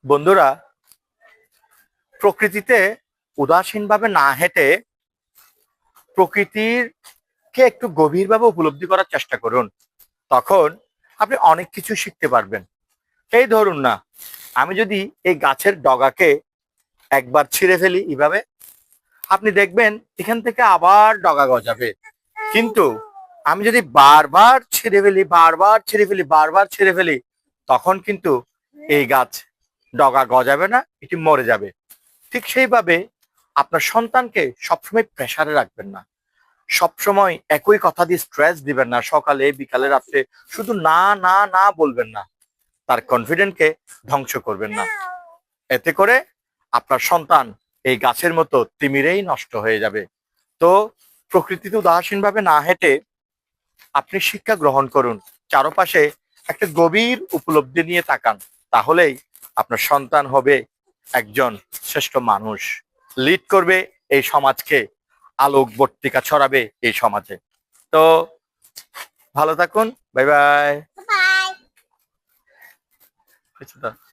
বন্ধুরা, প্রকৃতিতে উদাসীনভাবে না হেঁটে প্রকৃতির কে একটু গভীরভাবে উপলব্ধি করার চেষ্টা করুন। তখন আপনি অনেক কিছু শিখতে পারবেন। এই ধরুন না, আমি যদি এই গাছের ডগাকে একবার ছিঁড়ে ফেলি এভাবে, আপনি দেখবেন এখান থেকে আবার ডগা গজাবে। কিন্তু আমি যদি বারবার ছিঁড়ে ফেলি, বারবার ছিঁড়ে ফেলি, বারবার ছিঁড়ে ফেলি, তখন কিন্তু এই গাছ ডগা গজাবে না, এটি মরে যাবে। ঠিক সেইভাবে আপনার সন্তানকে সবসময় প্রেসারে রাখবেন না। সবসময় একই কথা দিয়ে স্ট্রেস দিবেন না। সকালে, বিকালে, রাত্রে শুধু না না না বলবেন না। তার কনফিডেন্টকে ধ্বংস করবেন না। এতে করে আপনার সন্তান এই গাছের মতো তিমিরেই নষ্ট হয়ে যাবে। তো প্রকৃতিতে উদাসীনভাবে না হেঁটে আপনি শিক্ষা গ্রহণ করুন। চারপাশে একটা গভীর উপলব্ধি নিয়ে তাকান। তাহলেই আপনার সন্তান হবে একজন শ্রেষ্ঠ মানুষ, লিড করবে এই সমাজকে, আলোক বর্তিকা ছড়াবে এই সমাজে। তো ভালো থাকুন, বাই বাই।